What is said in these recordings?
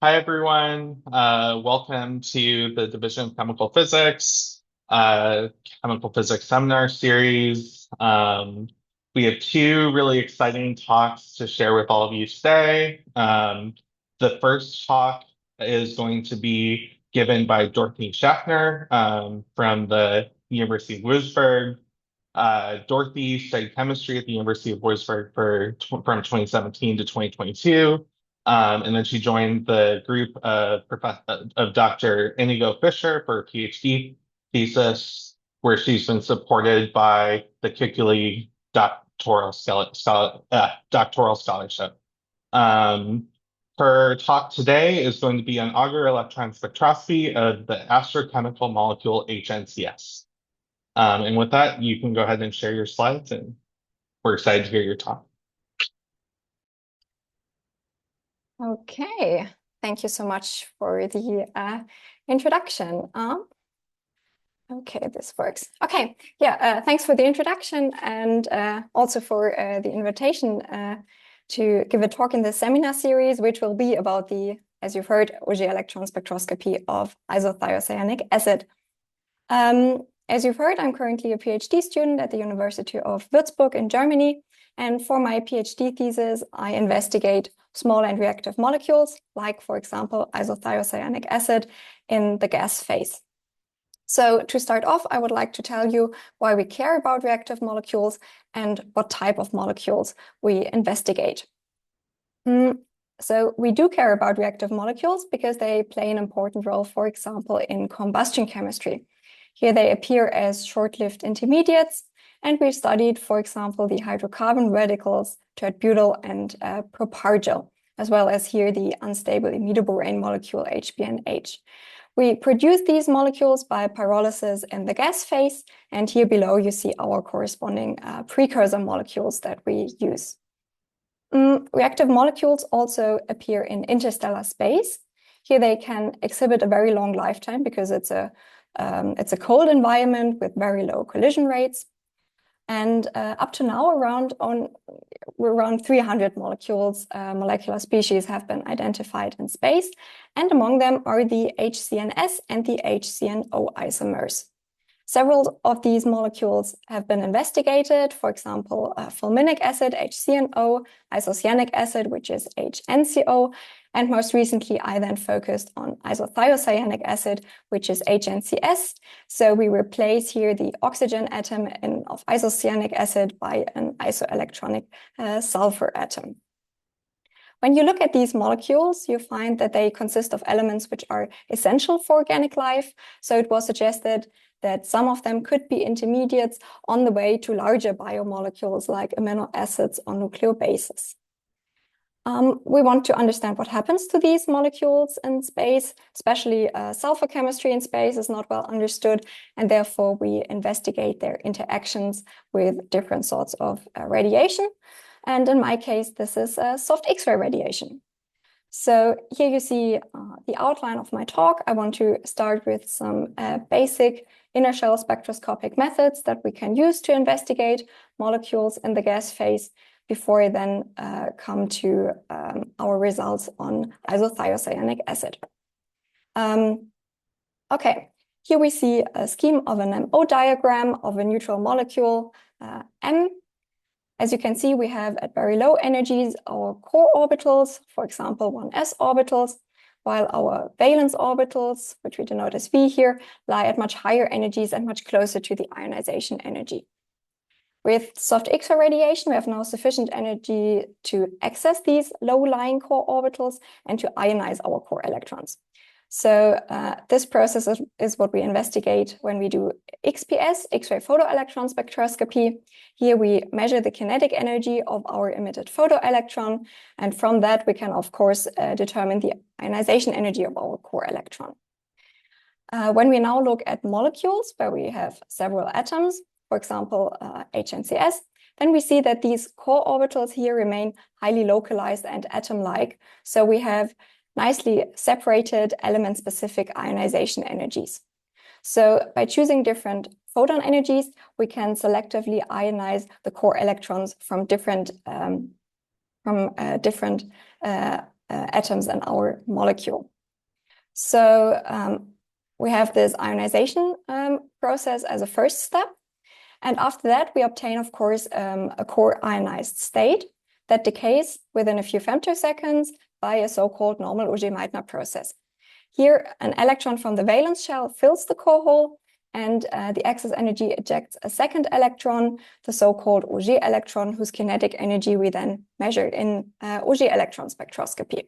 Hi, everyone. Welcome to the Division of Chemical Physics, Chemical Physics Seminar Series. We have two really exciting talks to share with all of you today. The first talk is going to be given by Dorothee Schaffner from the University of Würzburg. Dorothee studied chemistry at the University of Würzburg from 2017 to 2022. And then she joined the group of Dr. Inigo Fisher for a PhD thesis, where she's been supported by the Kikuli doctoral scholarship. Her talk today is going to be on Auger electron spectroscopy of the astrochemical molecule HNCS. And with that, you can go ahead and share your slides, and we're excited to hear your talk. Okay, thank you so much for the introduction. Okay, this works. Okay, yeah, thanks for the introduction and also for the invitation to give a talk in the seminar series, which will be about the, as you've heard, Auger electron spectroscopy of isothiacyanic acid. As you've heard, I'm currently a PhD student at the University of Würzburg in Germany. And for my PhD thesis, I investigate small and reactive molecules, like, for example, isothiacyanic acid in the gas phase. So to start off, I would like to tell you why we care about reactive molecules and what type of molecules we investigate. So we do care about reactive molecules because they play an important role, for example, in combustion chemistry. Here they appear as short-lived intermediates, and we studied, for example, the hydrocarbon radicals tert-butyl and propargyl, as well as here the unstable imidoborane molecule HBNH. We produce these molecules by pyrolysis in the gas phase, and here below you see our corresponding precursor molecules that we use. Reactive molecules also appear in interstellar space. Here they can exhibit a very long lifetime because it's a cold environment with very low collision rates. And up to now, around 300 molecules, molecular species have been identified in space. And among them are the HCNS and the HCNO isomers. Several of these molecules have been investigated, for example, fulminic acid, HCNO, isocyanic acid, which is HNCO, and most recently, I then focused on isothiacyanic acid, which is HNCS. So we replace here the oxygen atom of isocyanic acid by an isoelectronic sulfur atom. When you look at these molecules, you find that they consist of elements which are essential for organic life. So it was suggested that some of them could be intermediates on the way to larger biomolecules like amino acids or nucleobases. We want to understand what happens to these molecules in space, especially sulfur chemistry in space is not well understood, and therefore we investigate their interactions with different sorts of radiation. And in my case, this is soft X-ray radiation. So here you see the outline of my talk. I want to start with some basic inner shell spectroscopic methods that we can use to investigate molecules in the gas phase before I then come to our results on isothiacyanic acid. Okay, here we see a scheme of an MO diagram of a neutral molecule M. As you can see, we have at very low energies our core orbitals, for example, 1s orbitals, while our valence orbitals, which we denote as V here, lie at much higher energies and much closer to the ionization energy. With soft X-ray radiation, we have now sufficient energy to access these low-lying core orbitals and to ionize our core electrons. So this process is what we investigate when we do XPS, X-ray photoelectron spectroscopy. Here we measure the kinetic energy of our emitted photoelectron, and from that we can, of course, determine the ionization energy of our core electron. When we now look at molecules where we have several atoms, for example, HNCS, then we see that these core orbitals here remain highly localized and atom-like. So we have nicely separated element-specific ionization energies. So by choosing different photon energies, we can selectively ionize the core electrons from different atoms in our molecule. So we have this ionization process as a first step. And after that, we obtain, of course, a core ionized state that decays within a few femtoseconds by a so-called normal Auger-Meitner process. Here, an electron from the valence shell fills the core hole, and the excess energy ejects a second electron, the so-called Auger electron, whose kinetic energy we then measure in Auger electron spectroscopy.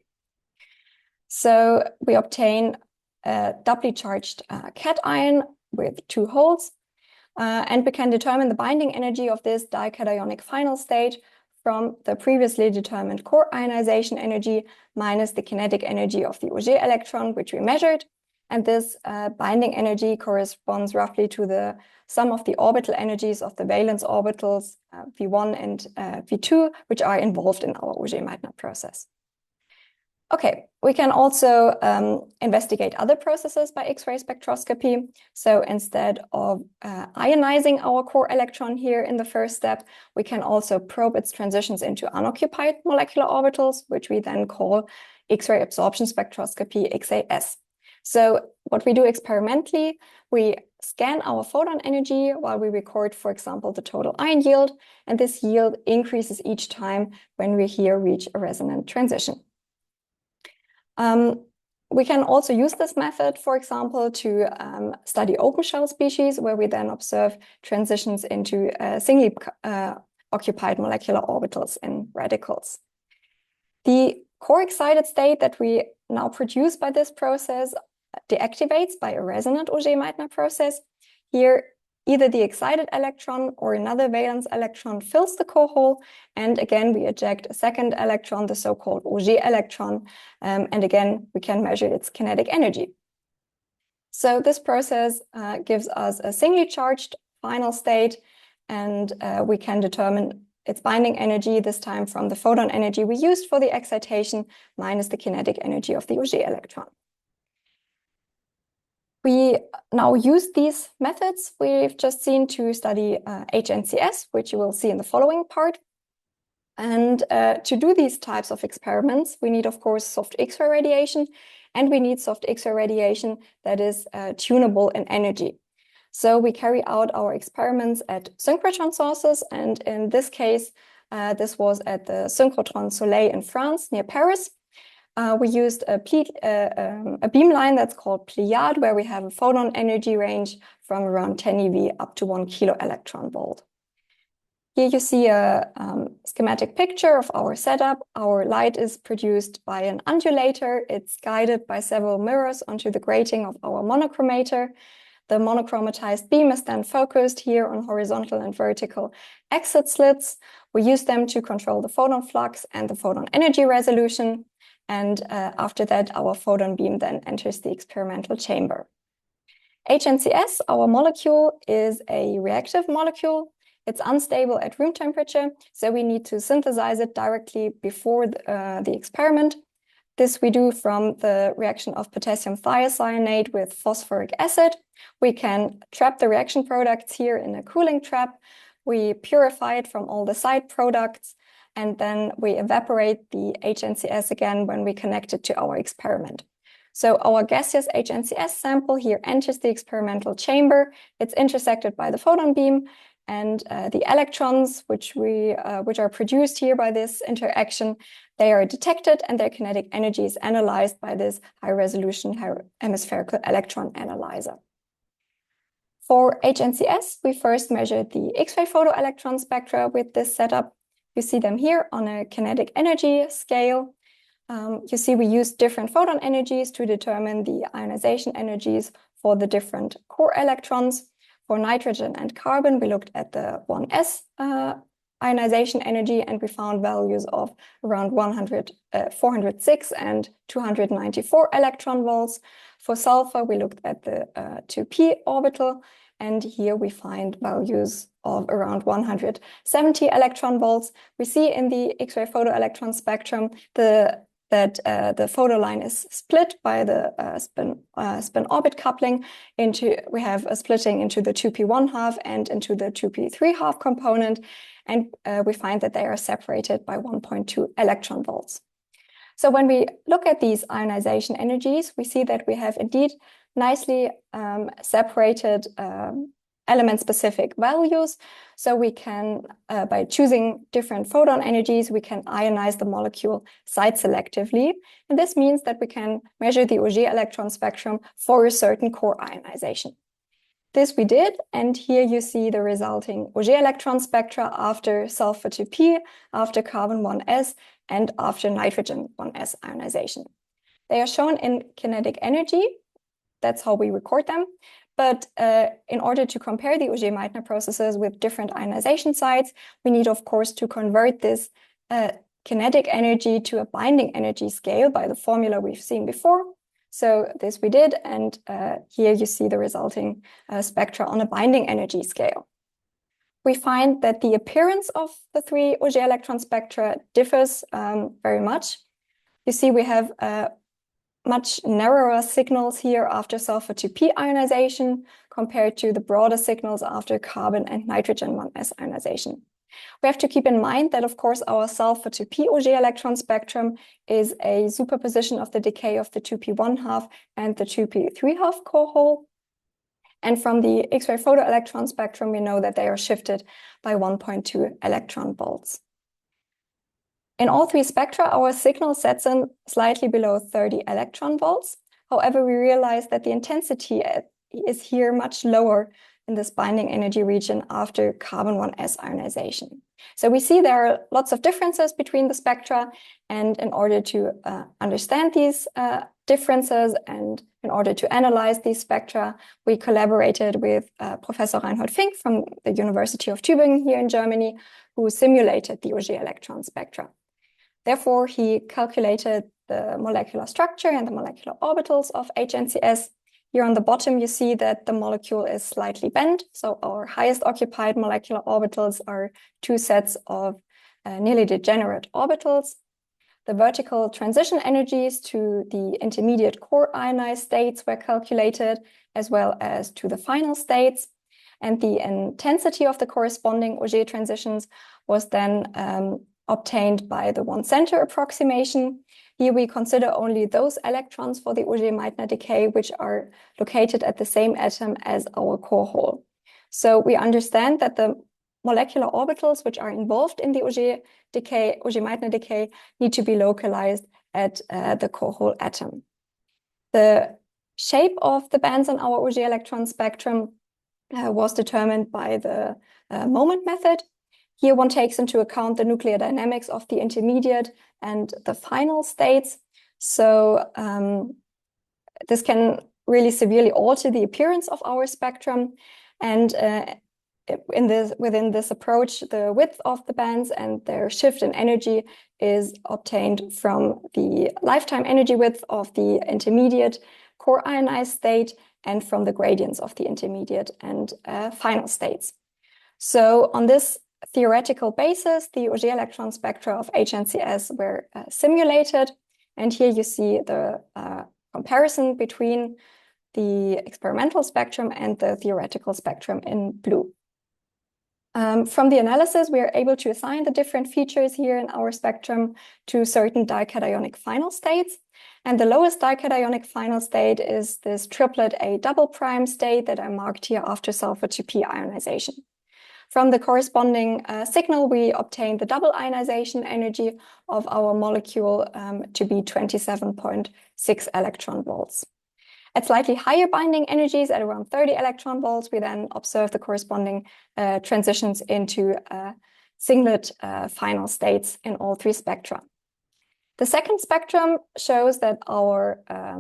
So we obtain a doubly charged cation with 2 holes, and we can determine the binding energy of this dicationic final state from the previously determined core ionization energy minus the kinetic energy of the Auger electron, which we measured. And this binding energy corresponds roughly to the sum of the orbital energies of the valence orbitals V1 and V2, which are involved in our Auger-Meitner process. Okay, we can also investigate other processes by X-ray spectroscopy. So instead of ionizing our core electron here in the first step, we can also probe its transitions into unoccupied molecular orbitals, which we then call X-ray absorption spectroscopy, XAS. So what we do experimentally, we scan our photon energy while we record, for example, the total ion yield, and this yield increases each time when we here reach a resonant transition. We can also use this method, for example, to study open shell species, where we then observe transitions into singly occupied molecular orbitals in radicals. The core excited state that we now produce by this process deactivates by a resonant Auger-Meitner process. Here, either the excited electron or another valence electron fills the core hole, and again we eject a second electron, the so-called Auger electron, and again we can measure its kinetic energy. So this process gives us a singly charged final state, and we can determine its binding energy, this time from the photon energy we used for the excitation minus the kinetic energy of the Auger electron. We now use these methods we've just seen to study HNCS, which you will see in the following part. And to do these types of experiments, we need, of course, soft X-ray radiation, and we need soft X-ray radiation that is tunable in energy. So we carry out our experiments at synchrotron sources, and in this case, this was at the Synchrotron Soleil in France, near Paris. We used a beamline that's called Pleiade, where we have a photon energy range from around 10 eV up to 1 kilo electron volt. Here you see a schematic picture of our setup. Our light is produced by an undulator. It's guided by several mirrors onto the grating of our monochromator. The monochromatized beam is then focused here on horizontal and vertical exit slits. We use them to control the photon flux and the photon energy resolution. And after that, our photon beam then enters the experimental chamber. HNCS, our molecule, is a reactive molecule. It's unstable at room temperature, so we need to synthesize it directly before the experiment. This we do from the reaction of potassium thiocyanate with phosphoric acid. We can trap the reaction products here in a cooling trap. We purify it from all the side products, and then we evaporate the HNCS again when we connect it to our experiment. So our gaseous HNCS sample here enters the experimental chamber. It's intersected by the photon beam, and the electrons, which are produced here by this interaction, they are detected, and their kinetic energy is analyzed by this high-resolution hemispherical electron analyzer. For HNCS, we first measured the X-ray photoelectron spectra with this setup. You see them here on a kinetic energy scale. You see we used different photon energies to determine the ionization energies for the different core electrons. For nitrogen and carbon, we looked at the 1s ionization energy, and we found values of around 406 and 294 electron volts. For sulfur, we looked at the 2p orbital, and here we find values of around 170 electron volts. We see in the X-ray photoelectron spectrum that the photo line is split by the spin-orbit coupling. We have a splitting into the 2p1 half and into the 2p3 half component, and we find that they are separated by 1.2 electron volts. So when we look at these ionization energies, we see that we have indeed nicely separated element-specific values. So we can, by choosing different photon energies, we can ionize the molecule site selectively. And this means that we can measure the Auger electron spectrum for a certain core ionization. This we did, and here you see the resulting Auger electron spectra after sulfur 2p, after carbon 1s, and after nitrogen 1s ionization. They are shown in kinetic energy. That's how we record them. But in order to compare the Auger-Meitner processes with different ionization sites, we need, of course, to convert this kinetic energy to a binding energy scale by the formula we've seen before. So this we did, and here you see the resulting spectra on a binding energy scale. We find that the appearance of the three Auger electron spectra differs very much. You see we have much narrower signals here after sulfur 2p ionization compared to the broader signals after carbon and nitrogen 1s ionization. We have to keep in mind that, of course, our sulfur 2p Auger electron spectrum is a superposition of the decay of the 2p1/2 and the 2p3/2 core hole. And from the X-ray photoelectron spectrum, we know that they are shifted by 1.2 electron volts. In all three spectra, our signal sets in slightly below 30 electron volts. However, we realize that the intensity is here much lower in this binding energy region after carbon 1s ionization. So we see there are lots of differences between the spectra, and in order to understand these differences and in order to analyze these spectra, we collaborated with Professor Reinhold Fink from the University of Tübingen here in Germany, who simulated the Auger electron spectra. Therefore, he calculated the molecular structure and the molecular orbitals of HNCS. Here on the bottom, you see that the molecule is slightly bent. So our highest occupied molecular orbitals are two sets of nearly degenerate orbitals. The vertical transition energies to the intermediate core ionized states were calculated, as well as to the final states. And the intensity of the corresponding Auger transitions was then obtained by the one-center approximation. Here we consider only those electrons for the Auger-Meitner decay which are located at the same atom as our core hole. So we understand that the molecular orbitals which are involved in the Auger-Meitner decay need to be localized at the core hole atom. The shape of the bands on our Auger electron spectrum was determined by the moment method. Here one takes into account the nuclear dynamics of the intermediate and the final states. So this can really severely alter the appearance of our spectrum. And within this approach, the width of the bands and their shift in energy is obtained from the lifetime energy width of the intermediate core ionized state and from the gradients of the intermediate and final states. So on this theoretical basis, the Auger electron spectra of HNCS were simulated. And here you see the comparison between the experimental spectrum and the theoretical spectrum in blue. From the analysis, we are able to assign the different features here in our spectrum to certain dicationic final states. And the lowest dicationic final state is this triplet A double prime state that I marked here after sulfur 2p ionization. From the corresponding signal, we obtain the double ionization energy of our molecule to be 27.6 electron volts. At slightly higher binding energies, at around 30 electron volts, we then observe the corresponding transitions into singlet final states in all three spectra. The second spectrum shows that our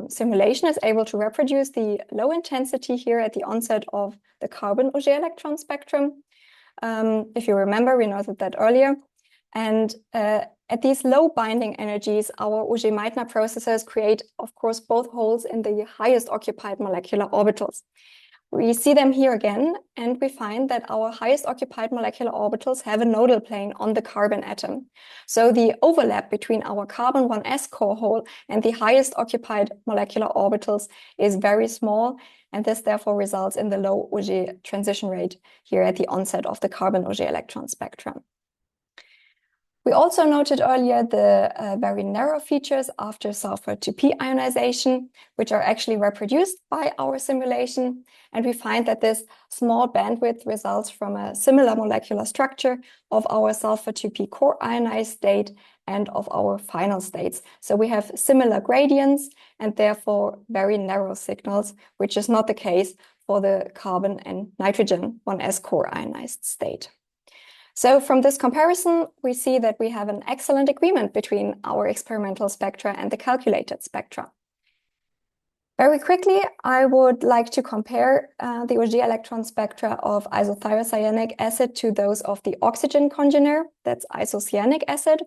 simulation is able to reproduce the low intensity here at the onset of the carbon Auger electron spectrum. If you remember, we noted that earlier. And at these low binding energies, our Auger-Meitner processes create, of course, both holes in the highest occupied molecular orbitals. We see them here again, and we find that our highest occupied molecular orbitals have a nodal plane on the carbon atom. So the overlap between our carbon 1s core hole and the highest occupied molecular orbitals is very small, and this therefore results in the low Auger transition rate here at the onset of the carbon Auger electron spectrum. We also noted earlier the very narrow features after sulfur 2p ionization, which are actually reproduced by our simulation. And we find that this small bandwidth results from a similar molecular structure of our sulfur 2p core ionized state and of our final states. So we have similar gradients and therefore very narrow signals, which is not the case for the carbon and nitrogen 1s core ionized state. So from this comparison, we see that we have an excellent agreement between our experimental spectra and the calculated spectra. Very quickly, I would like to compare the Auger electron spectra of isothiacyanic acid to those of the oxygen congener, that's isocyanic acid.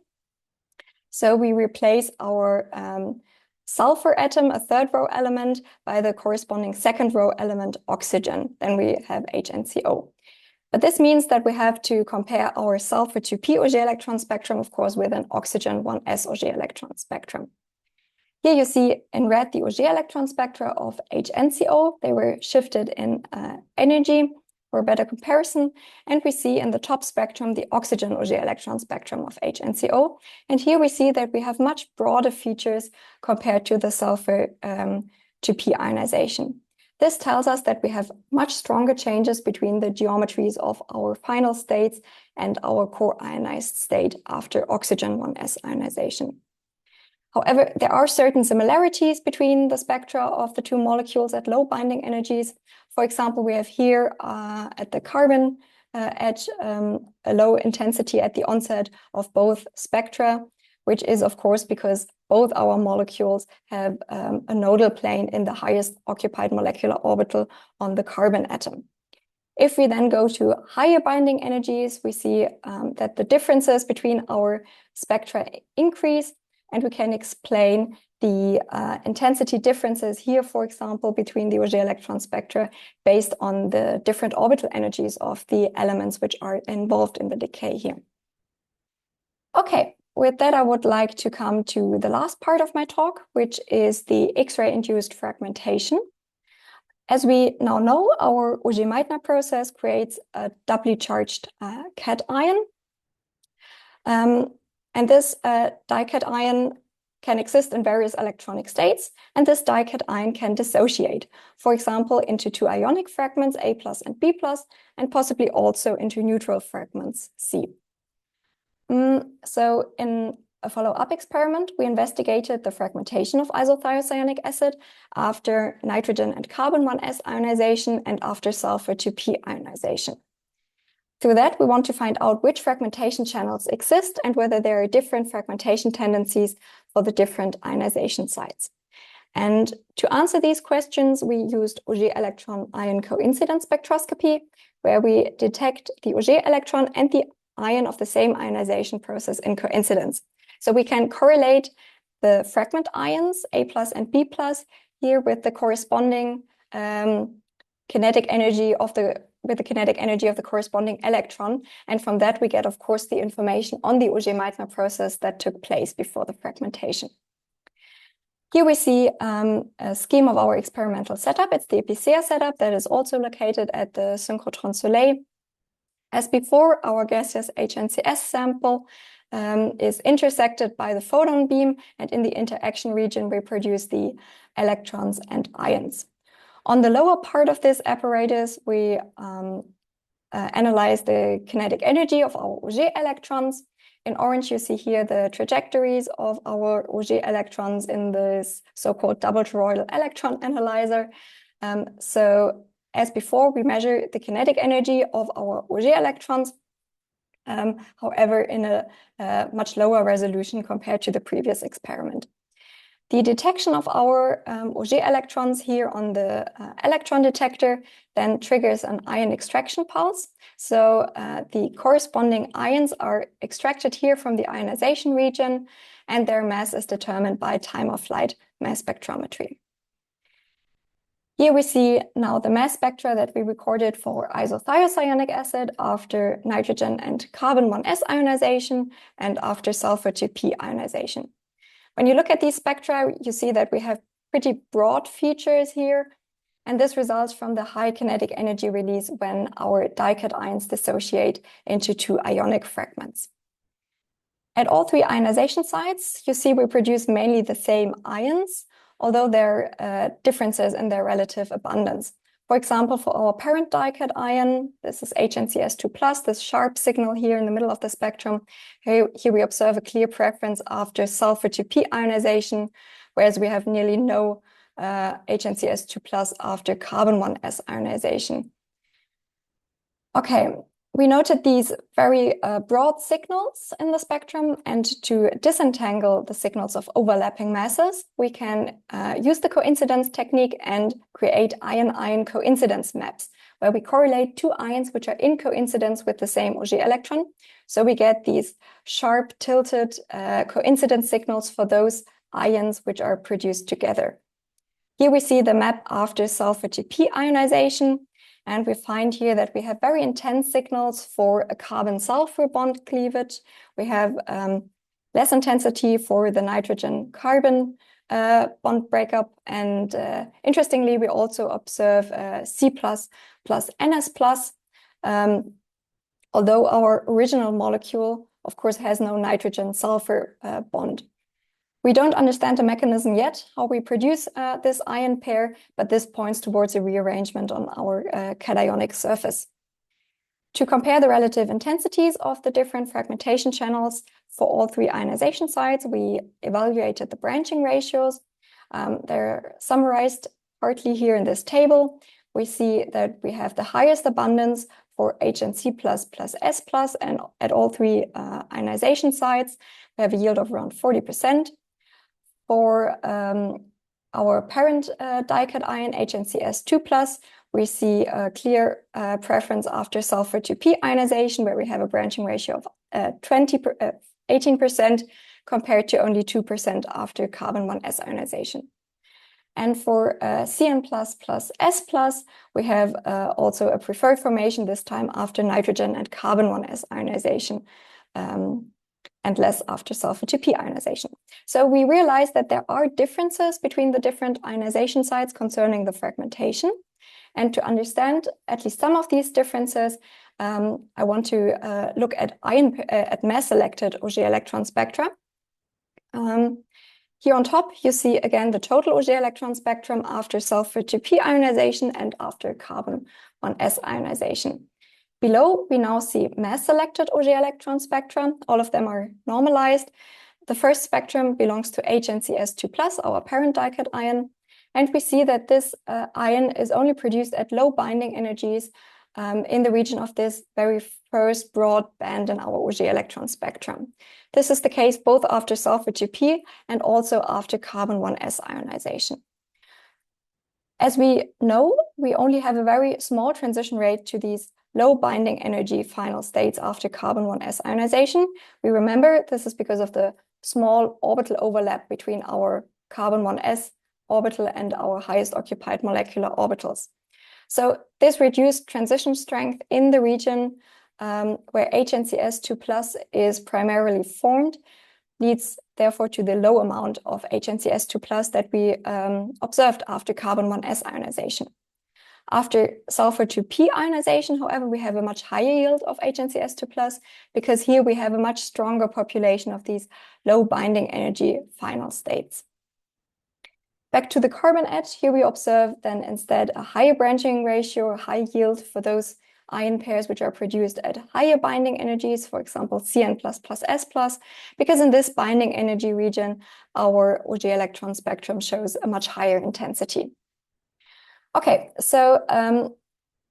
So we replace our sulfur atom, a third row element, by the corresponding second row element oxygen. Then we have HNCO. But this means that we have to compare our sulfur 2p Auger electron spectrum, of course, with an oxygen 1s Auger electron spectrum. Here you see in red the Auger electron spectra of HNCO. They were shifted in energy for a better comparison. And we see in the top spectrum the oxygen Auger electron spectrum of HNCO. And here we see that we have much broader features compared to the sulfur 2p ionization. This tells us that we have much stronger changes between the geometries of our final states and our core ionized state after oxygen 1s ionization. However, there are certain similarities between the spectra of the two molecules at low binding energies. For example, we have here at the carbon edge a low intensity at the onset of both spectra, which is, of course, because both our molecules have a nodal plane in the highest occupied molecular orbital on the carbon atom. If we then go to higher binding energies, we see that the differences between our spectra increase, and we can explain the intensity differences here, for example, between the Auger electron spectra based on the different orbital energies of the elements which are involved in the decay here. Okay. With that, I would like to come to the last part of my talk, which is the X-ray induced fragmentation. As we now know, our Auger-Meitner process creates a doubly charged cation. And this dication can exist in various electronic states, and this dication can dissociate, for example, into two ionic fragments, A plus and B plus, and possibly also into neutral fragments, C. So in a follow-up experiment, we investigated the fragmentation of isothiacyanic acid after nitrogen and carbon 1s ionization and after sulfur 2p ionization. Through that, we want to find out which fragmentation channels exist and whether there are different fragmentation tendencies for the different ionization sites. And to answer these questions, we used Auger electron ion coincidence spectroscopy, where we detect the Auger electron and the ion of the same ionization process in coincidence. So we can correlate the fragment ions, A plus and B plus, here with the corresponding kinetic energy of the corresponding electron. And from that, we get, of course, the information on the Auger-Meitner process that took place before the fragmentation. Here we see a scheme of our experimental setup. It's the EPCR setup that is also located at the synchrotron Soleil. As before, our gaseous HNCS sample is intersected by the photon beam, and in the interaction region, we produce the electrons and ions. On the lower part of this apparatus, we analyze the kinetic energy of our Auger electrons. In orange, you see here the trajectories of our Auger electrons in this so-called double toroidal electron analyzer. As before, we measure the kinetic energy of our Auger electrons, however, in a much lower resolution compared to the previous experiment. The detection of our Auger electrons here on the electron detector then triggers an ion extraction pulse. So the corresponding ions are extracted here from the ionization region, and their mass is determined by time of flight mass spectrometry. Here we see now the mass spectra that we recorded for isothiacyanic acid after nitrogen and carbon 1s ionization and after sulfur 2p ionization. When you look at these spectra, you see that we have pretty broad features here, and this results from the high kinetic energy release when our dications dissociate into two ionic fragments. At all three ionization sites, you see we produce mainly the same ions, although there are differences in their relative abundance. For example, for our parent dication, this is HNCS2+, this sharp signal here in the middle of the spectrum. Here we observe a clear preference after sulfur 2p ionization, whereas we have nearly no HNCS2+ after carbon 1s ionization. Okay, we noted these very broad signals in the spectrum, and to disentangle the signals of overlapping masses, we can use the coincidence technique and create ion-ion coincidence maps, where we correlate two ions which are in coincidence with the same Auger electron. So we get these sharp tilted coincidence signals for those ions which are produced together. Here we see the map after sulfur 2p ionization. And we find here that we have very intense signals for a carbon-sulfur bond cleavage. We have less intensity for the nitrogen-carbon bond breakup. And interestingly, we also observe C++ plus NS+, although our original molecule, of course, has no nitrogen-sulfur bond. We don't understand the mechanism yet, how we produce this ion pair, but this points towards a rearrangement on our cationic surface. To compare the relative intensities of the different fragmentation channels for all three ionization sites, we evaluated the branching ratios. They're summarized partly here in this table. We see that we have the highest abundance for HNC++ S+, and at all three ionization sites, we have a yield of around 40%. For our parent dication, HNCS2+, we see a clear preference after sulfur 2p ionization, where we have a branching ratio of 18% compared to only 2% after carbon 1s ionization. And for CN++ S+, we have also a preferred formation, this time after nitrogen and carbon 1s ionization, and less after sulfur 2p ionization. So we realized that there are differences between the different ionization sites concerning the fragmentation. And to understand at least some of these differences, I want to look at mass-selected Auger electron spectra. Here on top, you see again the total Auger electron spectrum after sulfur 2p ionization and after carbon 1s ionization. Below, we now see mass-selected Auger electron spectra. All of them are normalized. The first spectrum belongs to HNCS2+, our parent dication, and we see that this ion is only produced at low binding energies in the region of this very first broad band in our Auger electron spectrum. This is the case both after sulfur 2p and also after carbon 1s ionization. As we know, we only have a very small transition rate to these low binding energy final states after carbon 1s ionization. We remember this is because of the small orbital overlap between our carbon 1s orbital and our highest occupied molecular orbitals. So this reduced transition strength in the region where HNCS2+ is primarily formed leads therefore to the low amount of HNCS2+ that we observed after carbon 1s ionization. After sulfur 2p ionization, however, we have a much higher yield of HNCS2+, because here we have a much stronger population of these low binding energy final states. Back to the carbon edge, here we observe then instead a higher branching ratio, a high yield for those ion pairs which are produced at higher binding energies, for example, CN++ S+, because in this binding energy region, our Auger electron spectrum shows a much higher intensity. Okay, so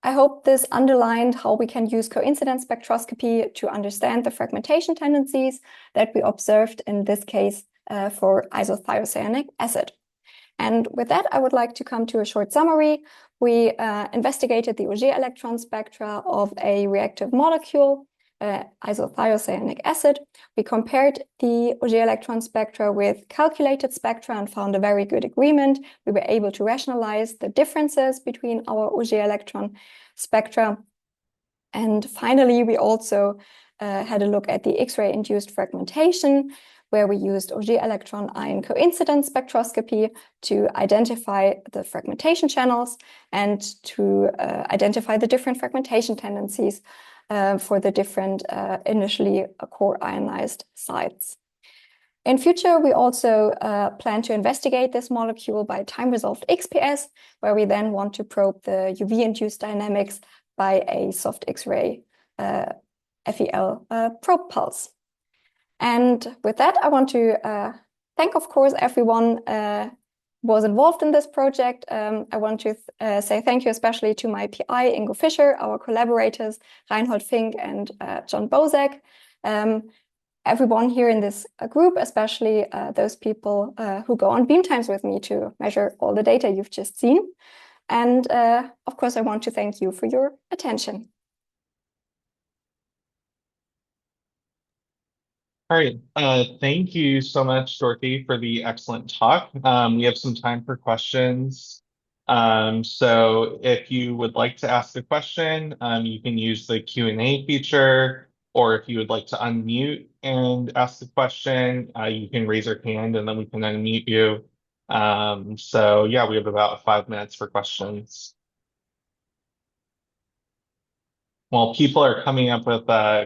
I hope this underlined how we can use coincidence spectroscopy to understand the fragmentation tendencies that we observed in this case for isothiocyanuric acid. And with that, I would like to come to a short summary. We investigated the Auger electron spectra of a reactive molecule, isothiocyanuric acid. We compared the Auger electron spectra with calculated spectra and found a very good agreement. We were able to rationalize the differences between our Auger electron spectra. And finally, we also had a look at the X-ray induced fragmentation, where we used Auger electron ion coincidence spectroscopy to identify the fragmentation channels and to identify the different fragmentation tendencies for the different initially core ionized sites. In future, we also plan to investigate this molecule by time-resolved XPS, where we then want to probe the UV-induced dynamics by a soft X-ray FEL probe pulse. And with that, I want to thank, of course, everyone who was involved in this project. I want to say thank you especially to my PI, Ingo Fischer, our collaborators, Reinhold Fink and John Bozek. Everyone here in this group, especially those people who go on beam times with me to measure all the data you've just seen. And of course, I want to thank you for your attention. All right. Thank you so much, Dorothee, for the excellent talk. We have some time for questions. So if you would like to ask a question, you can use the Q&A feature, or if you would like to unmute and ask the question, you can raise your hand and then we can unmute you. So yeah, we have about 5 minutes for questions. While people are coming up with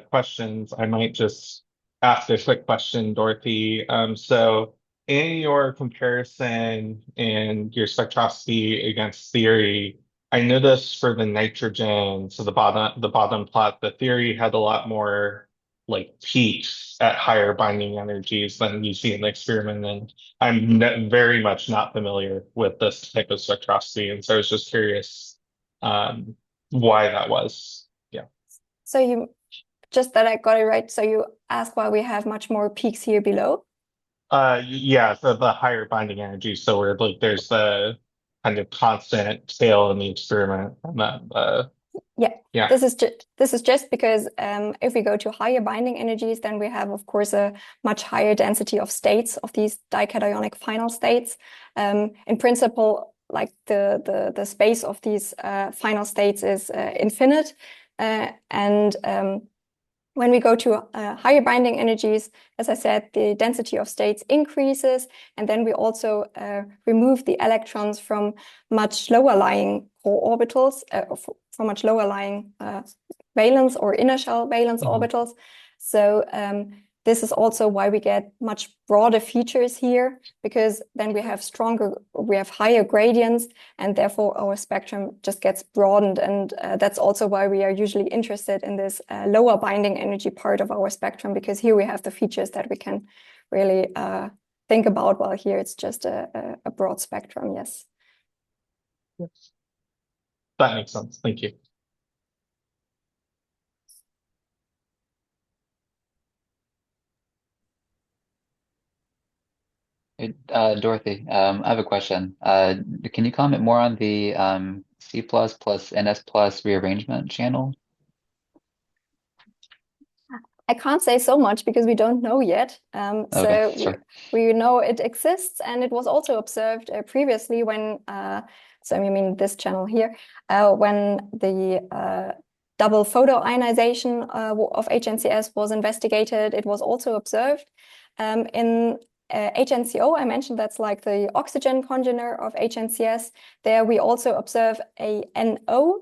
questions, I might just ask a quick question, Dorothee. So in your comparison and your spectroscopy against theory, I noticed for the nitrogen, so the bottom plot, the theory had a lot more like peaks at higher binding energies than you see in the experiment. And I'm very much not familiar with this type of spectroscopy. And so I was just curious why that was. Yeah. So you, just that I got it right, so you ask why we have much more peaks here below? Yeah, so the higher binding energy. So where like there's the kind of constant tail in the experiment, and then yeah. This is just because if we go to higher binding energies, then we have, of course, a much higher density of states of these dicationic final states. In principle, like the space of these final states is infinite, and when we go to higher binding energies, as I said, the density of states increases, and then we also remove the electrons from much lower lying core orbitals, from much lower lying valence or inner shell valence orbitals. So this is also why we get much broader features here, because then we have higher gradients, and therefore our spectrum just gets broadened. And that's also why we are usually interested in this lower binding energy part of our spectrum, because here we have the features that we can really think about, while here it's just a broad spectrum. Yes. Yes. That makes sense. Thank you. Hey, Dorothy, I have a question. Can you comment more on the C++ plus NS plus rearrangement channel? I can't say so much because we don't know yet. Okay, sure. We know it exists, and it was also observed previously when, so I mean this channel here, when the double photoionization of HNCS was investigated, it was also observed. In HNCO, I mentioned that's like the oxygen congener of HNCS. There we also observe a NO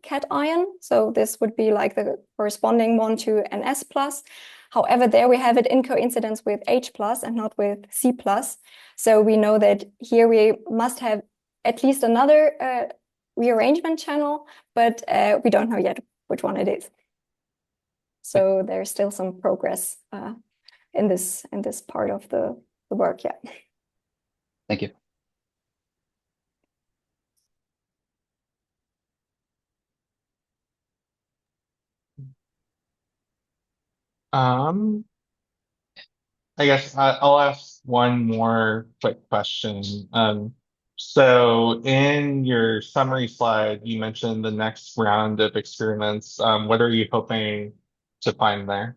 cation. So this would be like the corresponding one to NS plus. However, there we have it in coincidence with H plus and not with C plus. So we know that here we must have at least another rearrangement channel, but we don't know yet which one it is. So there's still some progress in this part of the work. Yeah. Thank you. I guess I'll ask one more quick question. So in your summary slide, you mentioned the next round of experiments. What are you hoping to find there?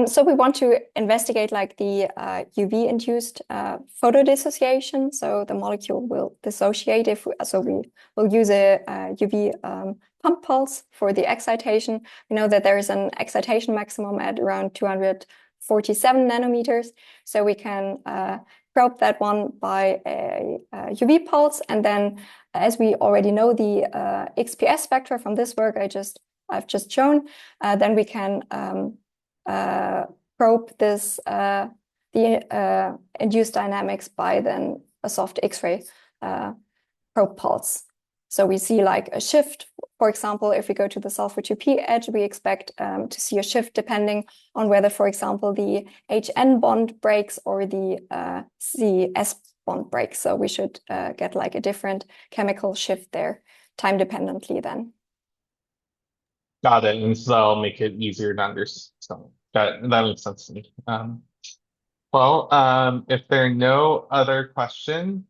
So we want to investigate like the UV-induced photodissociation. So the molecule will dissociate so we will use a UV pump pulse for the excitation. We know that there is an excitation maximum at around 247 nanometers. So we can probe that one by a UV pulse, and then, as we already know the XPS spectra from this work I've just shown, then we can probe this the induced dynamics by then a soft X-ray probe pulse. So we see like a shift. For example, if we go to the sulfur 2p edge, we expect to see a shift depending on whether, for example, the HN bond breaks or the CS bond breaks. So we should get like a different chemical shift there, time dependently then. Got it. And so that'll make it easier to understand. So that makes sense to me. If there are no other questions,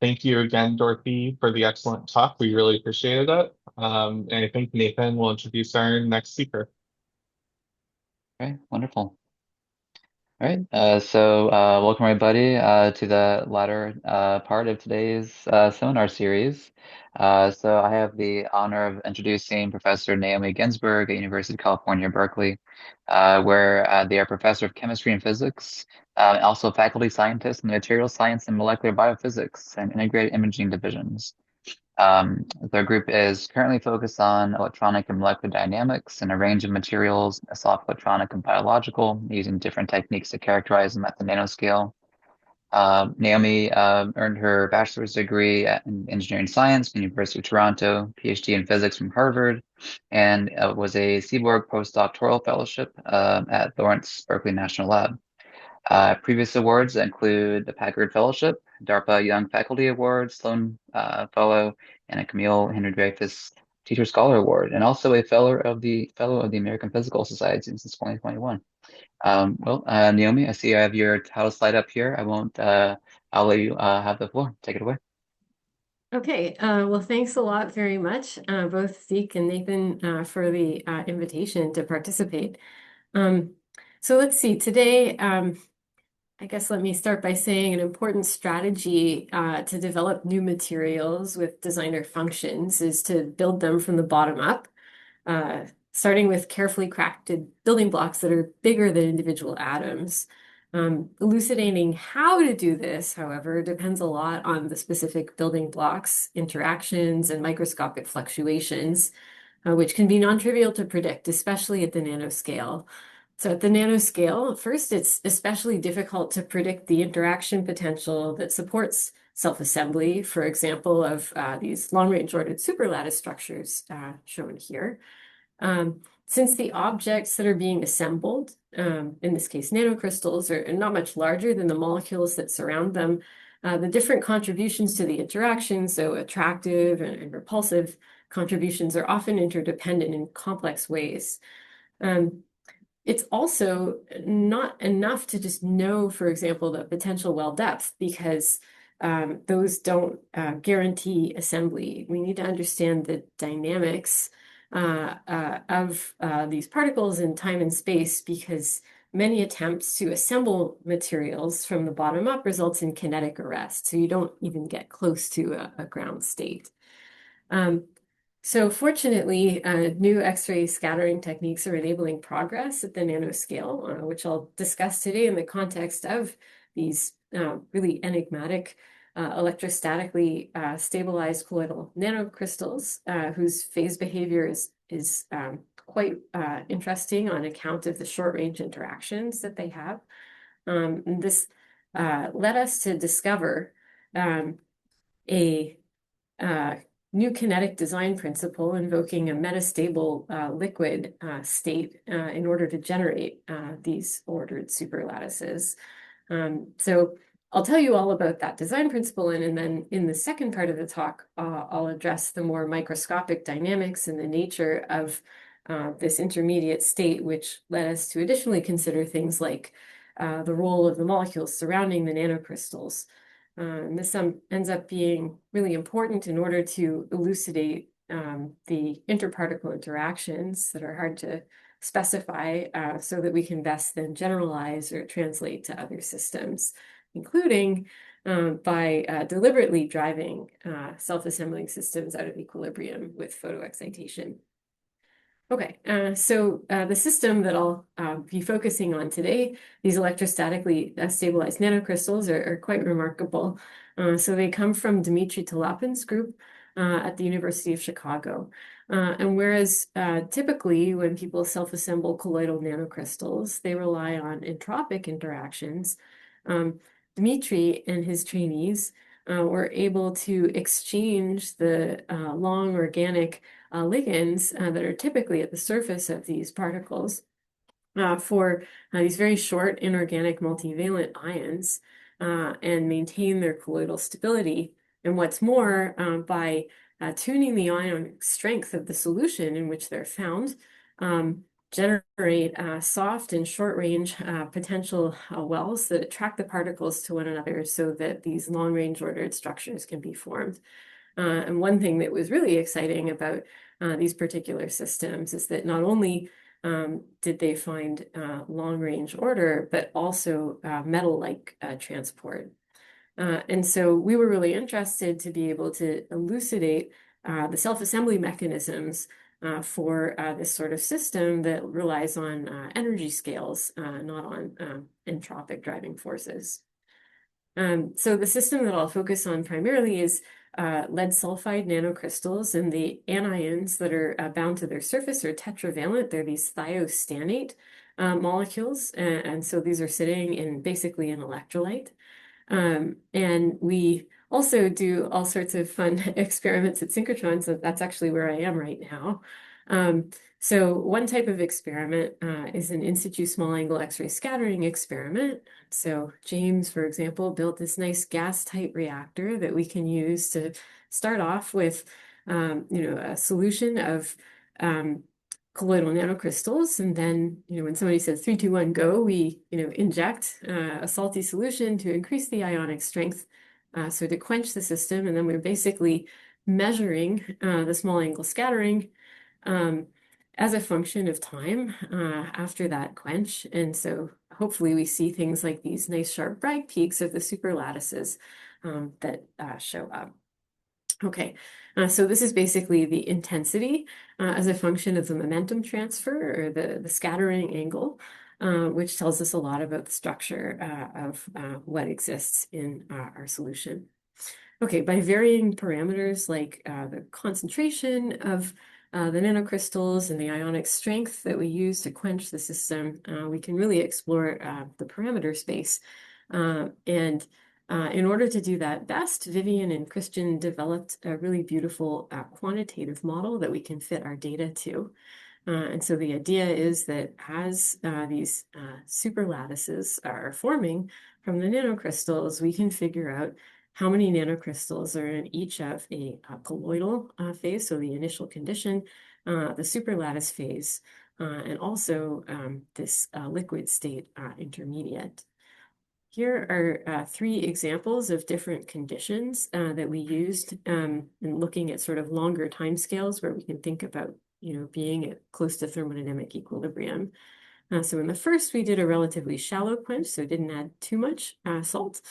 thank you again, Dorothee, for the excellent talk. We really appreciated it. And I think Nathan will introduce our next speaker. Okay, wonderful. All right, so welcome everybody to the latter part of today's seminar series. So I have the honor of introducing Professor Naomi Ginsberg at University of California, Berkeley, where they are Professor of Chemistry and Physics, also faculty scientist in the Material Science and Molecular Biophysics and Integrated Imaging divisions. Their group is currently focused on electronic and molecular dynamics in a range of materials, soft electronic and biological, using different techniques to characterize them at the nanoscale. Naomi earned her bachelor's degree in engineering science from the University of Toronto, PhD in physics from Harvard, and was a Seaborg postdoctoral fellowship at Lawrence Berkeley National Lab. Previous awards include the Packard Fellowship, DARPA Young Faculty Award, Sloan Fellow, and a Camille Henry Dreyfus Teacher Scholar Award, and also a Fellow of the American Physical Society since 2021. Naomi, I see I have your title slide up here. I'll let you have the floor. Take it away. Okay, well, thanks a lot very much, both Zeke and Nathan, for the invitation to participate. So let's see, today, I guess let me start by saying an important strategy to develop new materials with designer functions is to build them from the bottom up, starting with carefully crafted building blocks that are bigger than individual atoms. Elucidating how to do this, however, depends a lot on the specific building blocks, interactions, and microscopic fluctuations, which can be non-trivial to predict, especially at the nanoscale. So at the nanoscale, first, it's especially difficult to predict the interaction potential that supports self-assembly, for example, of these long-range ordered superlattice structures shown here. Since the objects that are being assembled, in this case nanocrystals, are not much larger than the molecules that surround them, the different contributions to the interaction, so attractive and repulsive contributions, are often interdependent in complex ways. It's also not enough to just know, for example, the potential well depth, because those don't guarantee assembly. We need to understand the dynamics of these particles in time and space, because many attempts to assemble materials from the bottom up results in kinetic arrest, so you don't even get close to a ground state. So fortunately, new X-ray scattering techniques are enabling progress at the nanoscale, which I'll discuss today in the context of these really enigmatic electrostatically stabilized colloidal nanocrystals, whose phase behavior is quite interesting on account of the short-range interactions that they have. And this led us to discover a new kinetic design principle invoking a metastable liquid state in order to generate these ordered superlattices. So I'll tell you all about that design principle, and then in the second part of the talk, I'll address the more microscopic dynamics and the nature of this intermediate state, which led us to additionally consider things like the role of the molecules surrounding the nanocrystals. And this ends up being really important in order to elucidate the interparticle interactions that are hard to specify, so that we can best then generalize or translate to other systems, including by deliberately driving self-assembling systems out of equilibrium with photoexcitation. Okay, so the system that I'll be focusing on today, these electrostatically stabilized nanocrystals are quite remarkable. So they come from Dmitry Talapin's group at the University of Chicago. And whereas typically when people self-assemble colloidal nanocrystals, they rely on entropic interactions, Dmitry and his trainees were able to exchange the long organic ligands that are typically at the surface of these particles for these very short inorganic multivalent ions and maintain their colloidal stability. And what's more, by tuning the ionic strength of the solution in which they're found, generate soft and short range potential wells that attract the particles to one another so that these long range ordered structures can be formed. And one thing that was really exciting about these particular systems is that not only did they find long-range order, but also metal-like transport. And so we were really interested to be able to elucidate the self-assembly mechanisms for this sort of system that relies on energy scales, not on entropic driving forces. So the system that I'll focus on primarily is lead sulfide nanocrystals, and the anions that are bound to their surface are tetravalent. They're these thiostanate molecules, and so these are sitting in basically an electrolyte. And we also do all sorts of fun experiments at synchrotron, so that's actually where I am right now. So one type of experiment is an in situ small angle X-ray scattering experiment. So James, for example, built this nice gas tight reactor that we can use to start off with, a solution of colloidal nanocrystals. And then, when somebody says 3, 2, 1, go, we, inject a salty solution to increase the ionic strength. So to quench the system, and then we're basically measuring the small angle scattering as a function of time after that quench. And so hopefully we see things like these nice sharp Bragg peaks of the superlattices that show up. Okay, so this is basically the intensity as a function of the momentum transfer or the scattering angle, which tells us a lot about the structure of what exists in our solution. Okay, by varying parameters like the concentration of the nanocrystals and the ionic strength that we use to quench the system, we can really explore the parameter space. And in order to do that best, Vivian and Christian developed a really beautiful quantitative model that we can fit our data to. And so the idea is that as these superlattices are forming from the nanocrystals, we can figure out how many nanocrystals are in each of a colloidal phase, so the initial condition, the superlattice phase, and also this liquid state intermediate. Here are 3 examples of different conditions that we used in looking at sort of longer timescales where we can think about, being at close to thermodynamic equilibrium. So in the first, we did a relatively shallow quench, so didn't add too much salt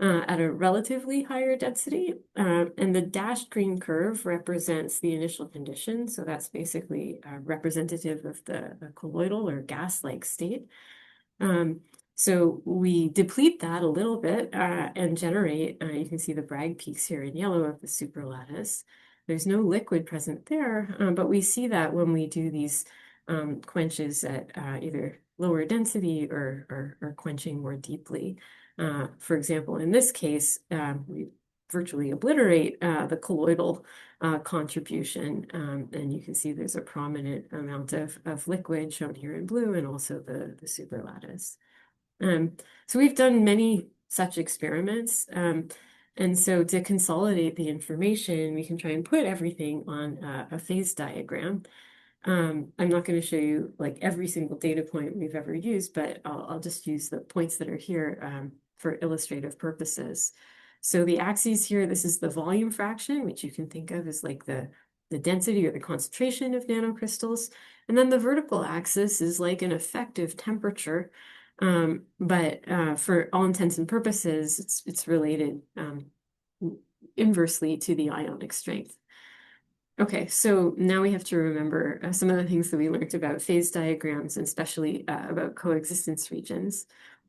at a relatively higher density. And the dashed green curve represents the initial condition. So that's basically representative of the colloidal or gas-like state. So we deplete that a little bit and generate, you can see the Bragg peaks here in yellow of the superlattice. There's no liquid present there, but we see that when we do these quenches at either lower density or quenching more deeply. For example, in this case, we virtually obliterate the colloidal contribution, and you can see there's a prominent amount of liquid shown here in blue and also the superlattice. So we've done many such experiments. And so to consolidate the information, we can try and put everything on a phase diagram. I'm not going to show you like every single data point we've ever used, but I'll just use the points that are here for illustrative purposes. So the axes here, this is the volume fraction, which you can think of as like the density or the concentration of nanocrystals. And then the vertical axis is like an effective temperature. But for all intents and purposes, it's related inversely to the ionic strength. Okay, so now we have to remember some of the things that we learned about phase diagrams and especially about coexistence regions.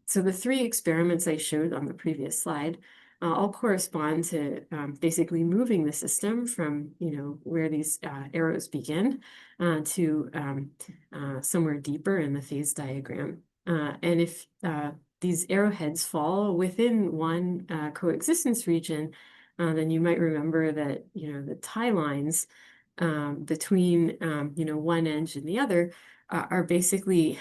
So the three experiments I showed on the previous slide all correspond to basically moving the system from, where these arrows begin to somewhere deeper in the phase diagram. And if these arrowheads fall within one coexistence region, then you might remember that, the tie lines between, one edge and the other are basically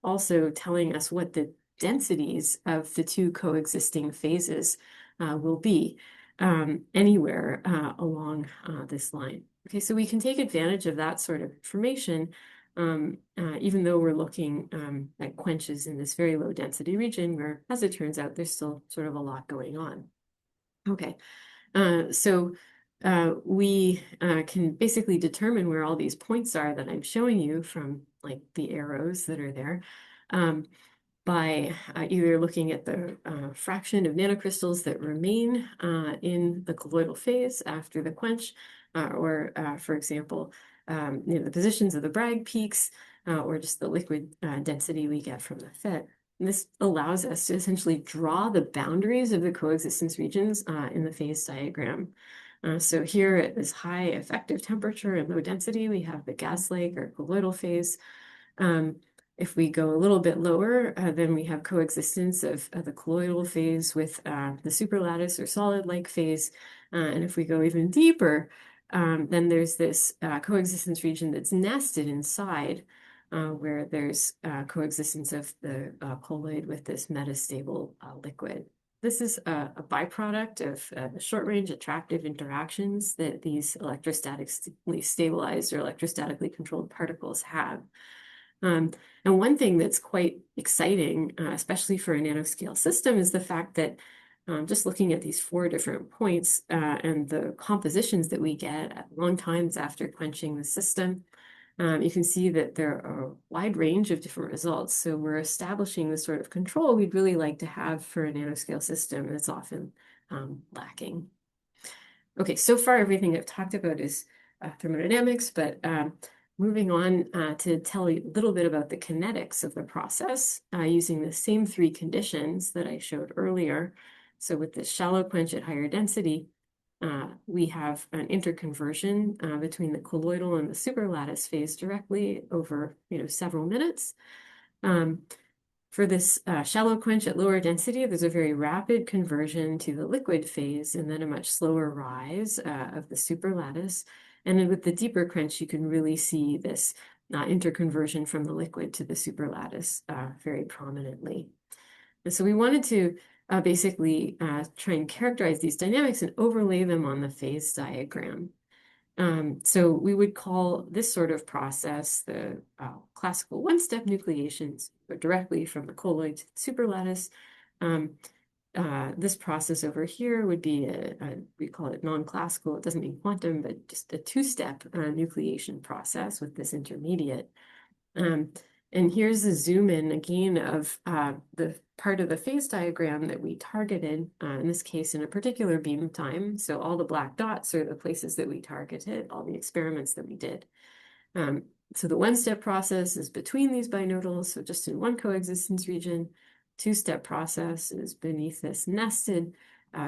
also telling us what the densities of the two coexisting phases will be anywhere along this line. Okay, so we can take advantage of that sort of information even though we're looking at quenches in this very low density region where, as it turns out, there's still sort of a lot going on. Okay, so we can basically determine where all these points are that I'm showing you from like the arrows that are there by either looking at the fraction of nanocrystals that remain in the colloidal phase after the quench, or for example, the positions of the Bragg peaks, or just the liquid density we get from the FET. And this allows us to essentially draw the boundaries of the coexistence regions in the phase diagram. So here at this high effective temperature and low density, we have the gas lake or colloidal phase. If we go a little bit lower, then we have coexistence of the colloidal phase with the superlattice or solid-like phase. And if we go even deeper, then there's this coexistence region that's nested inside where there's coexistence of the colloid with this metastable liquid. This is a byproduct of the short-range attractive interactions that these electrostatically stabilized or electrostatically controlled particles have. And one thing that's quite exciting, especially for a nanoscale system, is the fact that just looking at these 4 different points and the compositions that we get at long times after quenching the system, you can see that there are a wide range of different results. So we're establishing the sort of control we'd really like to have for a nanoscale system that's often lacking. Okay, so far everything I've talked about is thermodynamics, but moving on to tell you a little bit about the kinetics of the process using the same 3 conditions that I showed earlier. So with this shallow quench at higher density, we have an interconversion between the colloidal and the superlattice phase directly over several minutes. For this shallow quench at lower density, there's a very rapid conversion to the liquid phase and then a much slower rise of the superlattice. And then with the deeper quench, you can really see this interconversion from the liquid to the superlattice very prominently. And so we wanted to basically try and characterize these dynamics and overlay them on the phase diagram. So we would call this sort of process the classical one-step nucleations, but directly from the colloid to the superlattice. This process over here would be we call it non-classical. It doesn't mean quantum, but just a 2-step nucleation process with this intermediate. And here's a zoom in again of the part of the phase diagram that we targeted, in this case, in a particular beam time. So all the black dots are the places that we targeted, all the experiments that we did. So the 1-step process is between these binodals, so just in one coexistence region. 2-step process is beneath this nested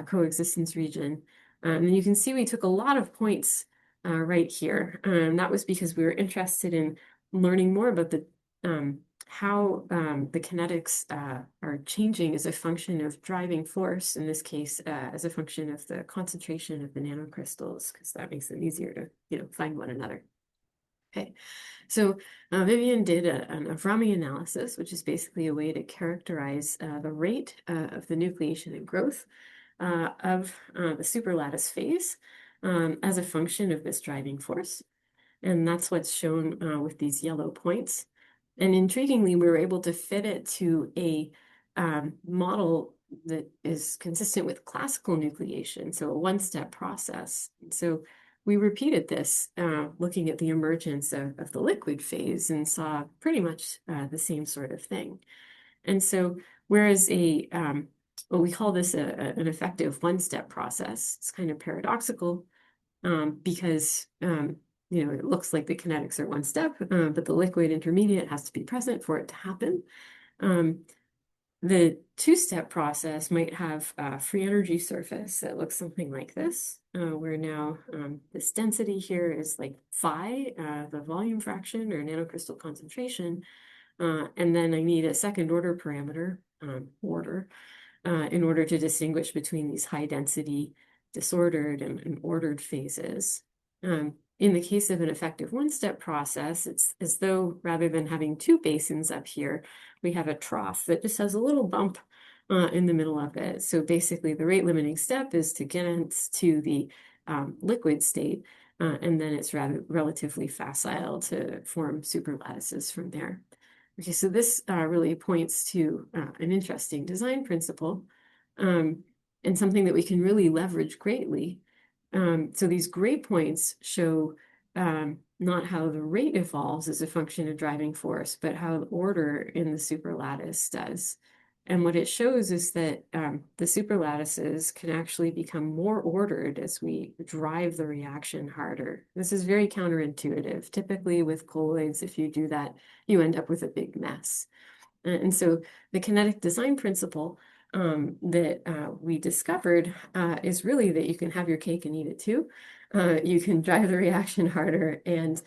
coexistence region. And you can see we took a lot of points right here. That was because we were interested in learning more about the how the kinetics are changing as a function of driving force, in this case, as a function of the concentration of the nanocrystals, because that makes them easier to, find one another. Okay, so Vivian did an Avrami analysis, which is basically a way to characterize the rate of the nucleation and growth of the superlattice phase as a function of this driving force. And that's what's shown with these yellow points. And intriguingly, we were able to fit it to a model that is consistent with classical nucleation, so a 1-step process. So we repeated this, looking at the emergence of the liquid phase, and saw pretty much the same sort of thing. And so whereas well, we call this an effective 1-step process, it's kind of paradoxical. because it looks like the kinetics are one step, but the liquid intermediate has to be present for it to happen. The two-step process might have a free energy surface that looks something like this, where now this density here is like phi, the volume fraction or nanocrystal concentration, and then I need a second order parameter, in order to distinguish between these high density disordered and ordered phases. In the case of an effective one-step process, it's as though rather than having two basins up here, we have a trough that just has a little bump in the middle of it. So basically the rate limiting step is to get to the liquid state, and then it's relatively facile to form superlattices from there. Okay, so this really points to an interesting design principle, and something that we can really leverage greatly. So these gray points show not how the rate evolves as a function of driving force, but how the order in the superlattice does. And what it shows is that the superlattices can actually become more ordered as we drive the reaction harder. This is very counterintuitive. Typically with colloids, if you do that, you end up with a big mess. And so the kinetic design principle that we discovered is really that you can have your cake and eat it too. You can drive the reaction harder and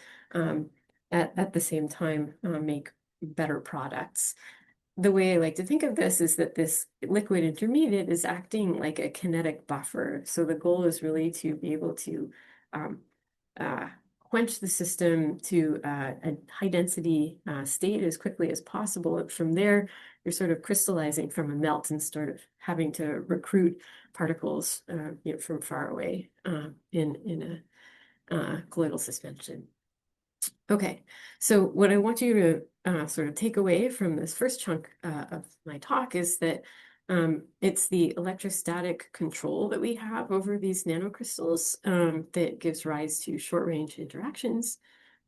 at the same time make better products. The way I like to think of this is that this liquid intermediate is acting like a kinetic buffer. So the goal is really to be able to quench the system to a high density state as quickly as possible. And from there, you're sort of crystallizing from a melt and sort of having to recruit particles from far away in a colloidal suspension. Okay, so what I want you to sort of take away from this first chunk of my talk is that it's the electrostatic control that we have over these nanocrystals that gives rise to short-range interactions.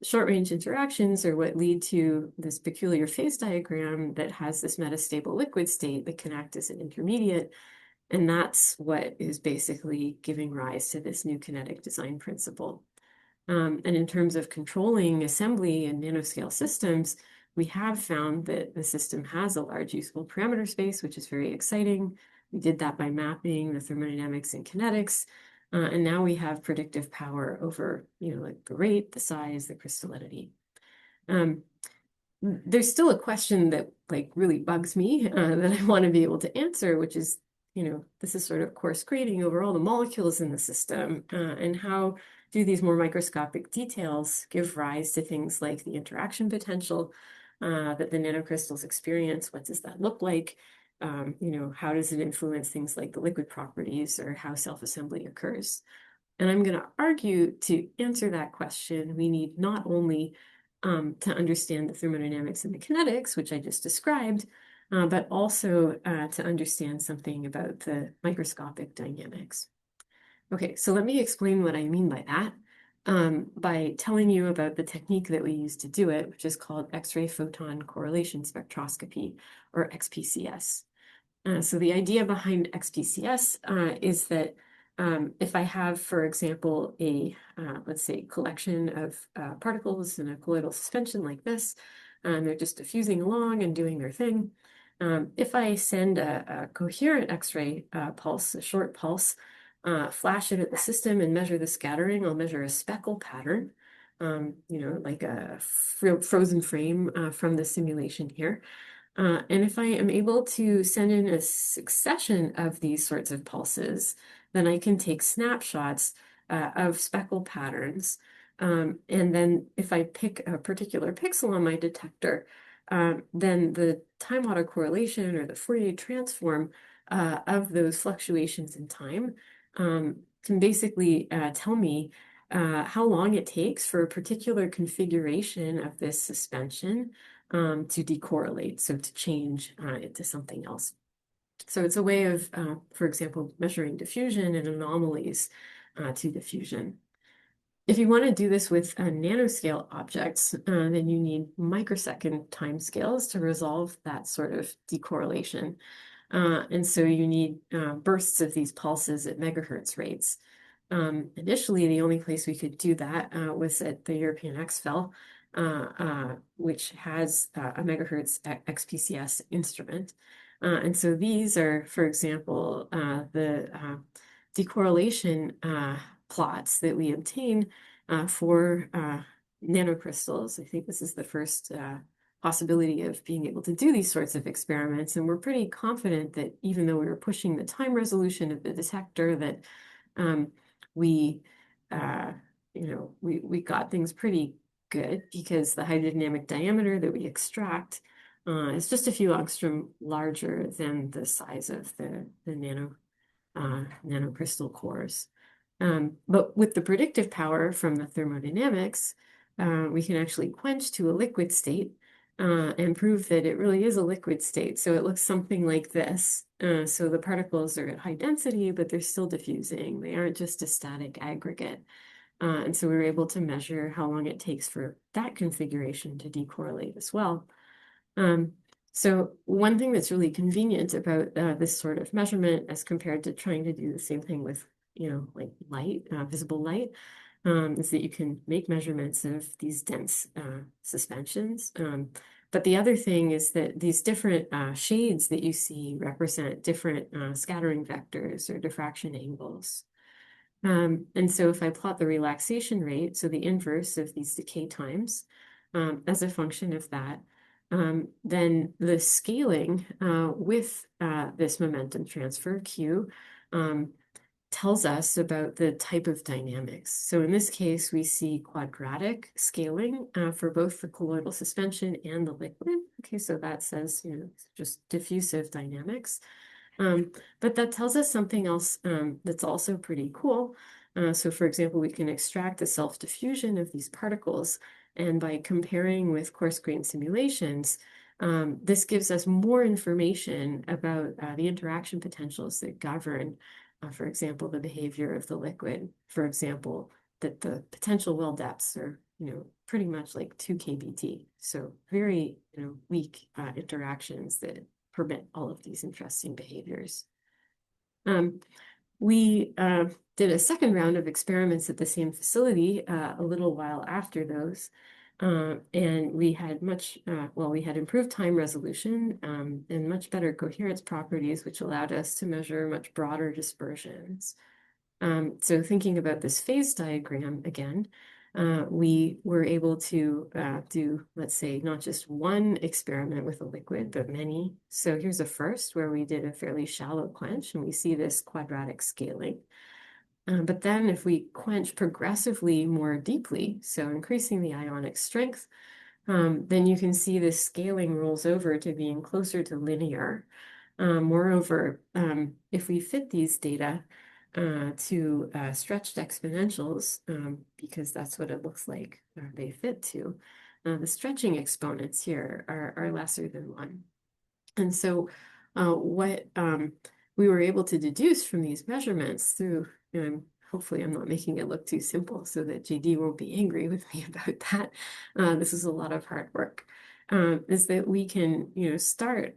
Short-range interactions are what lead to this peculiar phase diagram that has this metastable liquid state that can act as an intermediate, and that's what is basically giving rise to this new kinetic design principle. And in terms of controlling assembly and nanoscale systems, we have found that the system has a large usable parameter space, which is very exciting. We did that by mapping the thermodynamics and kinetics. And now we have predictive power over, like the rate, the size, the crystallinity. There's still a question that really bugs me that I want to be able to answer, which is, this is sort of coarse grading over all the molecules in the system, and how do these more microscopic details give rise to things like the interaction potential that the nanocrystals experience? What does that look like? How does it influence things like the liquid properties or how self-assembly occurs? And I'm going to argue to answer that question, we need not only to understand the thermodynamics and the kinetics, which I just described, but also to understand something about the microscopic dynamics. Okay, so let me explain what I mean by that by telling you about the technique that we use to do it, which is called X-ray photon correlation spectroscopy, or XPCS. So the idea behind XPCS is that if I have, for example, let's say, collection of particles in a colloidal suspension like this, and they're just diffusing along and doing their thing. If I send a coherent X-ray pulse, a short pulse, flash it at the system and measure the scattering, I'll measure a speckle pattern, like a frozen frame from the simulation here. And if I am able to send in a succession of these sorts of pulses, then I can take snapshots of speckle patterns. And then if I pick a particular pixel on my detector, then the time autocorrelation or the Fourier transform of those fluctuations in time can basically tell me how long it takes for a particular configuration of this suspension to decorrelate, so to change into something else. So it's a way of, for example, measuring diffusion and anomalies to diffusion. If you want to do this with nanoscale objects, then you need microsecond timescales to resolve that sort of decorrelation. And so you need bursts of these pulses at megahertz rates. Initially, the only place we could do that was at the European XFEL, which has a megahertz XPCS instrument. And so these are, for example, the decorrelation plots that we obtain for nanocrystals. I think this is the first possibility of being able to do these sorts of experiments. And we're pretty confident that even though we were pushing the time resolution of the detector, that we got things pretty good, because the hydrodynamic diameter that we extract is just a few angstrom larger than the size of the nanocrystal cores. But with the predictive power from the thermodynamics, we can actually quench to a liquid state and prove that it really is a liquid state. So it looks something like this. So the particles are at high density, but they're still diffusing. They aren't just a static aggregate. And so we were able to measure how long it takes for that configuration to decorrelate as well. So one thing that's really convenient about this sort of measurement, as compared to trying to do the same thing with, like light, visible light, is that you can make measurements of these dense suspensions. But the other thing is that these different shades that you see represent different scattering vectors or diffraction angles. And so if I plot the relaxation rate, so the inverse of these decay times, as a function of that, then the scaling with this momentum transfer, Q, tells us about the type of dynamics. So in this case, we see quadratic scaling for both the colloidal suspension and the liquid. Okay, so that says, just diffusive dynamics. But that tells us something else that's also pretty cool. So for example, we can extract the self-diffusion of these particles, and by comparing with coarse grain simulations, this gives us more information about the interaction potentials that govern, for example, the behavior of the liquid. For example, that the potential well depths are, pretty much like 2 kBt. So very, weak interactions that permit all of these interesting behaviors. We did a second round of experiments at the same facility a little while after those. And we had we had improved time resolution and much better coherence properties, which allowed us to measure much broader dispersions. So thinking about this phase diagram again, we were able to do, let's say, not just one experiment with a liquid, but many. So here's a first where we did a fairly shallow quench, and we see this quadratic scaling. But then if we quench progressively more deeply, so increasing the ionic strength, then you can see this scaling rolls over to being closer to linear. Moreover, if we fit these data to stretched exponentials, because that's what it looks like they fit to, the stretching exponents here are lesser than 1. And so what we were able to deduce from these measurements through, hopefully I'm not making it look too simple so that JD won't be angry with me about that. This is a lot of hard work. Is that we can, start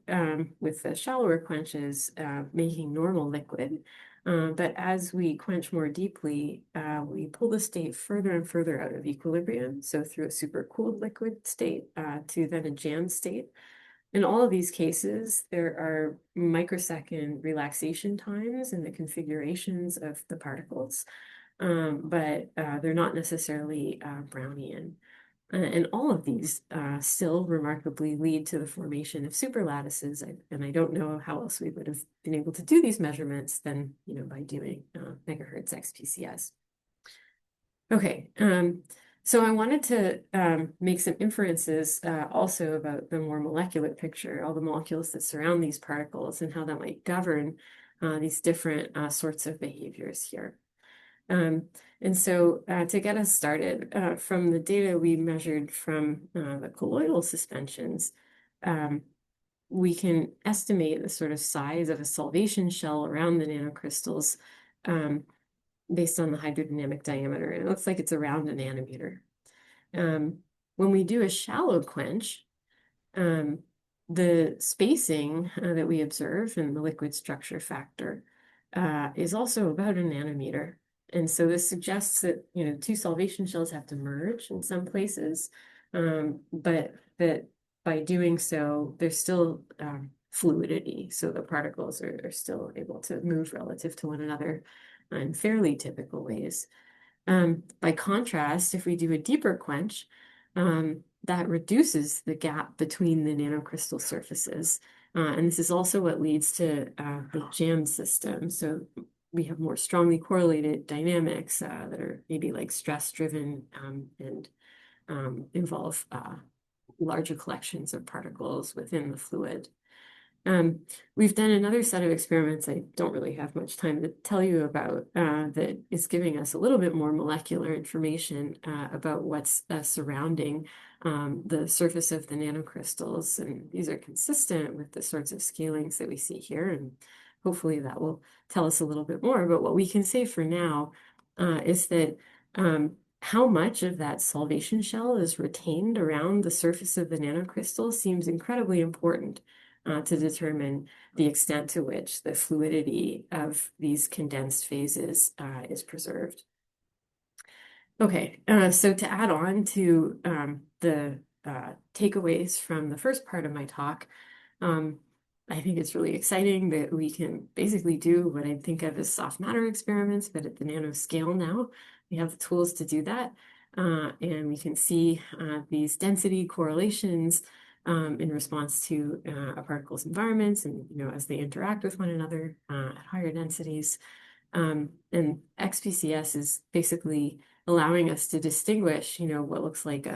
with the shallower quenches, making normal liquid. But as we quench more deeply, we pull the state further and further out of equilibrium. So through a supercooled liquid state to then a jammed state. In all of these cases, there are microsecond relaxation times in the configurations of the particles, but they're not necessarily Brownian. And all of these still remarkably lead to the formation of superlattices. And I don't know how else we would have been able to do these measurements than, by doing megahertz XPCS. Okay, so I wanted to make some inferences also about the more molecular picture, all the molecules that surround these particles and how that might govern these different sorts of behaviors here. And so to get us started, from the data we measured from the colloidal suspensions, we can estimate the sort of size of a solvation shell around the nanocrystals based on the hydrodynamic diameter. And it looks like it's around a nanometer. When we do a shallow quench, the spacing that we observe in the liquid structure factor is also about a nanometer. And so this suggests that, two solvation shells have to merge in some places, but that by doing so, there's still fluidity. So the particles are still able to move relative to one another in fairly typical ways. By contrast, if we do a deeper quench, that reduces the gap between the nanocrystal surfaces. And this is also what leads to the jam system. So we have more strongly correlated dynamics that are maybe like stress-driven and involve larger collections of particles within the fluid. We've done another set of experiments I don't really have much time to tell you about that is giving us a little bit more molecular information about what's surrounding the surface of the nanocrystals. And these are consistent with the sorts of scalings that we see here. And hopefully that will tell us a little bit more. But what we can say for now is that how much of that solvation shell is retained around the surface of the nanocrystal seems incredibly important to determine the extent to which the fluidity of these condensed phases is preserved. Okay, so to add on to the takeaways from the first part of my talk, I think it's really exciting that we can basically do what I think of as soft matter experiments, but at the nanoscale now. We have the tools to do that, and we can see these density correlations in response to a particle's environments and, as they interact with one another at higher densities. And XPCS is basically allowing us to distinguish, what looks like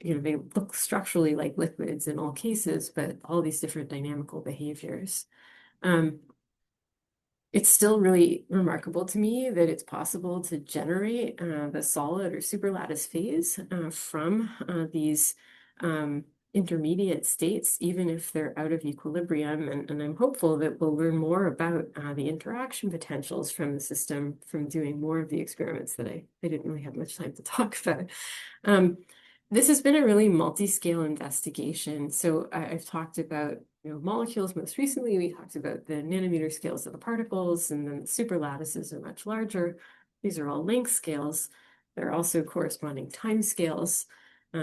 they look structurally like liquids in all cases, but all these different dynamical behaviors. It's still really remarkable to me that it's possible to generate the solid or superlattice phase from these intermediate states, even if they're out of equilibrium. And I'm hopeful that we'll learn more about the interaction potentials from the system from doing more of the experiments that I didn't really have much time to talk about. This has been a really multi-scale investigation. So I've talked about molecules. Most recently, we talked about the nanometer scales of the particles, and then the superlattices are much larger. These are all length scales. There are also corresponding time scales.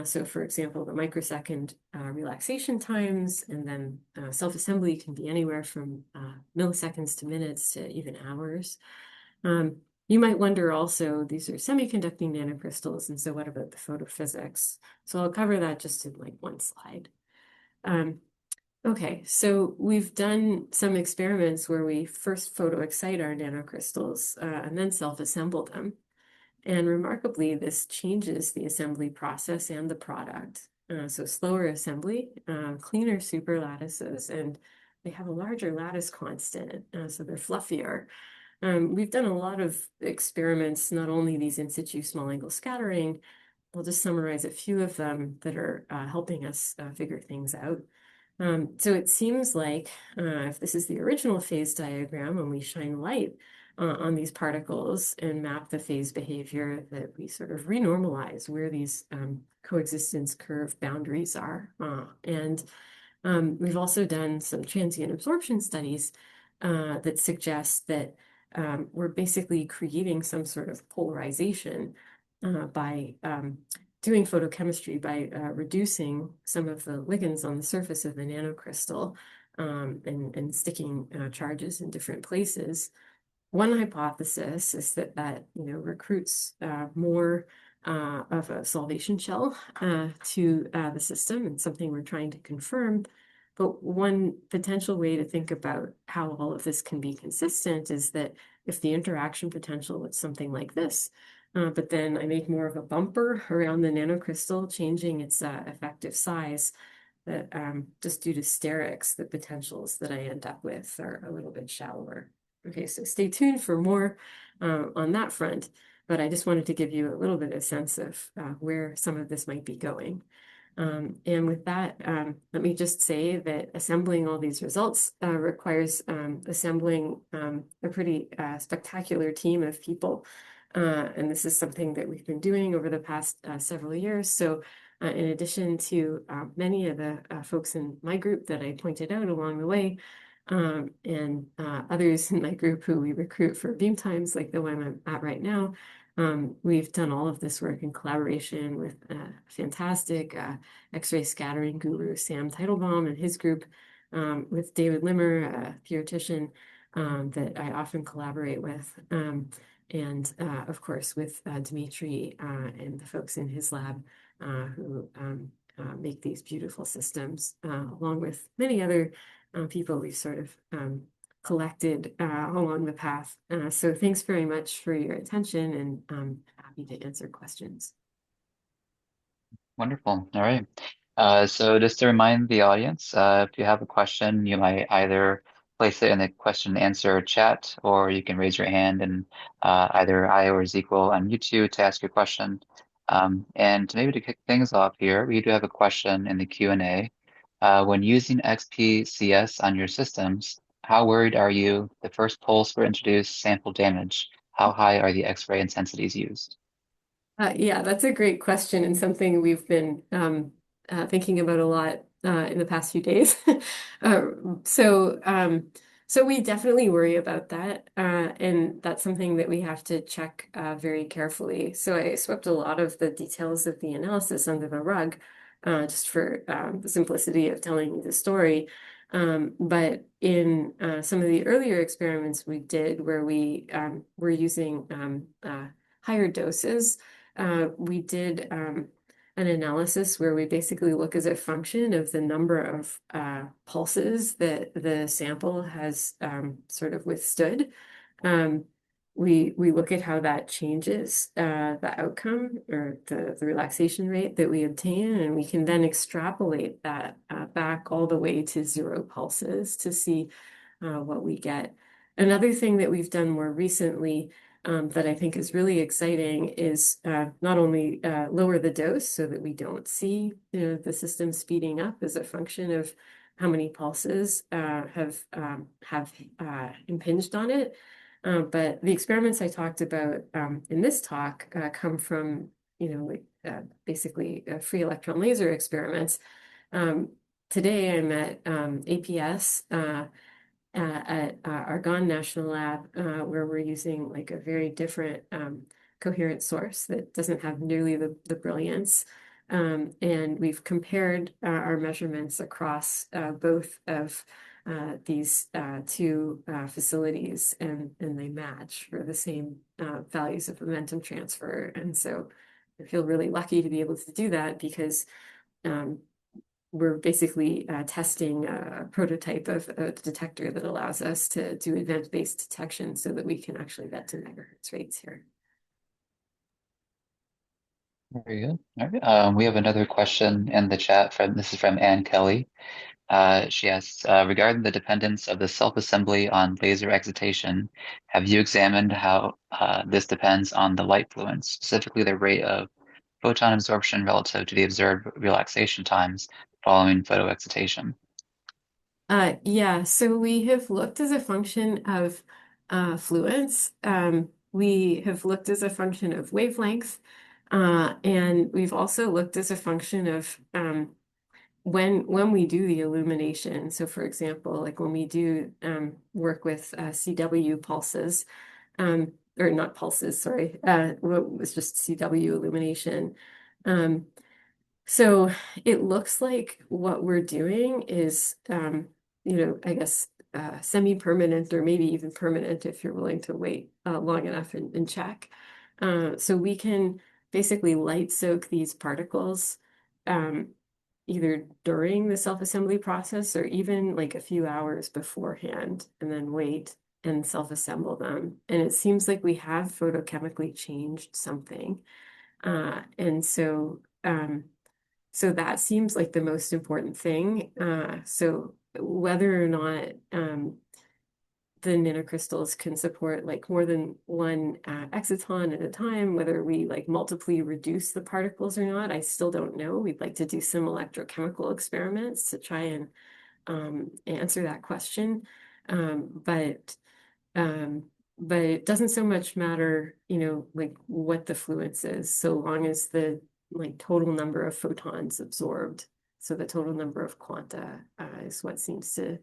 So for example, the microsecond relaxation times, and then self-assembly can be anywhere from milliseconds to minutes to even hours. You might wonder also, these are semiconducting nanocrystals, and so what about the photophysics? So I'll cover that just in like one slide. Okay, so we've done some experiments where we first photoexcite our nanocrystals and then self-assemble them. And remarkably, this changes the assembly process and the product. So slower assembly, cleaner superlattices, and they have a larger lattice constant, so they're fluffier. We've done a lot of experiments, not only these in situ small angle scattering. I'll just summarize a few of them that are helping us figure things out. So it seems like if this is the original phase diagram, when we shine light on these particles and map the phase behavior, that we sort of renormalize where these coexistence curve boundaries are. And we've also done some transient absorption studies that suggest that we're basically creating some sort of polarization by doing photochemistry, by reducing some of the ligands on the surface of the nanocrystal and sticking charges in different places. One hypothesis is that recruits more of a solvation shell to the system, and something we're trying to confirm. But one potential way to think about how all of this can be consistent is that if the interaction potential is something like this, but then I make more of a bumper around the nanocrystal, changing its effective size, that just due to sterics, the potentials that I end up with are a little bit shallower. Okay, so stay tuned for more on that front, but I just wanted to give you a little bit of sense of where some of this might be going. And with that, let me just say that assembling all these results requires assembling a pretty spectacular team of people. And this is something that we've been doing over the past several years. So in addition to many of the folks in my group that I pointed out along the way, and others in my group who we recruit for beam times, like the one I'm at right now. We've done all of this work in collaboration with fantastic X-ray scattering guru Sam Teitelbaum and his group, with David Limmer, a theoretician that I often collaborate with, and of course with Dimitri and the folks in his lab who make these beautiful systems, along with many other people we've sort of collected along the path. So thanks very much for your attention, and I'm happy to answer questions. Wonderful. All right. So just to remind the audience, if you have a question, you might either place it in the question and answer chat, or you can raise your hand and either I or Zeke will unmute you to ask your question. And maybe to kick things off here, we do have a question in the Q&A. When using XPCS on your systems, how worried are you the first pulse will introduce sample damage? How high are the X-ray intensities used? Yeah, that's a great question, and something we've been thinking about a lot in the past few days. So we definitely worry about that, and that's something that we have to check very carefully. So I swept a lot of the details of the analysis under the rug, just for the simplicity of telling you the story. But in some of the earlier experiments we did, where we were using higher doses, we did an analysis where we basically look as a function of the number of pulses that the sample has sort of withstood. We look at how that changes the outcome, or the relaxation rate that we obtain, and we can then extrapolate that back all the way to 0 pulses to see what we get. Another thing that we've done more recently, that I think is really exciting, is not only lower the dose so that we don't see the system speeding up as a function of how many pulses have impinged on it, but the experiments I talked about in this talk come from basically free electron laser experiments. Today I'm at APS at Argonne National Lab, where we're using like a very different coherent source that doesn't have nearly the brilliance. And we've compared our measurements across both of these two facilities, and they match for the same values of momentum transfer. And so I feel really lucky to be able to do that, because we're basically testing a prototype of a detector that allows us to do event-based detection so that we can actually get to megahertz rates here. Very good. All right. We have another question in the chat this is from Ann Kelly. She asks, regarding the dependence of the self-assembly on laser excitation, have you examined how this depends on the light fluence, specifically the rate of photon absorption relative to the observed relaxation times following photoexcitation? Yeah, so we have looked as a function of fluence. We have looked as a function of wavelength, and we've also looked as a function of when we do the illumination. So for example, like when we do work with CW pulses, or not pulses, sorry, it was just CW illumination. So it looks like what we're doing is, I guess, semi-permanent, or maybe even permanent if you're willing to wait long enough and check. So we can basically light soak these particles either during the self-assembly process or even like a few hours beforehand, and then wait and self-assemble them. And it seems like we have photochemically changed something. And so that seems like the most important thing. So whether or not the nanocrystals can support like more than one exciton at a time, whether we like multiply reduce the particles or not, I still don't know. We'd like to do some electrochemical experiments to try and answer that question. But it doesn't so much matter, like what the fluence is, so long as the like total number of photons absorbed. So the total number of quanta is what seems to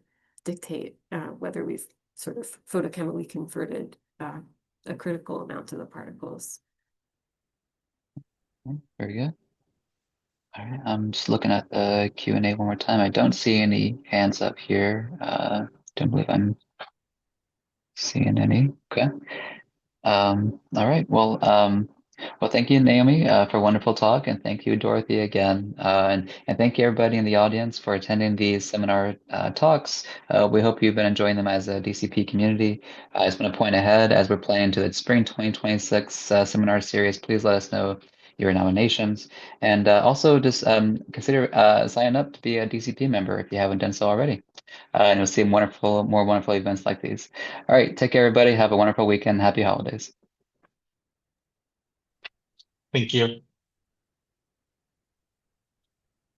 dictate whether we've sort of photochemically converted a critical amount of the particles. Very good. All right, I'm just looking at the Q&A one more time. I don't see any hands up here. Don't believe I'm seeing any. Okay. All right. Well, thank you, Naomi, for a wonderful talk, and thank you, Dorothee, again, and thank you everybody in the audience for attending these seminar talks. We hope you've been enjoying them as a DCP community. I just want to point ahead as we're planning to the spring 2026 seminar series. Please let us know your nominations, and also just consider signing up to be a DCP member if you haven't done so already. And you'll see more wonderful events like these. All right, take care, everybody. Have a wonderful weekend. Happy holidays. Thank you.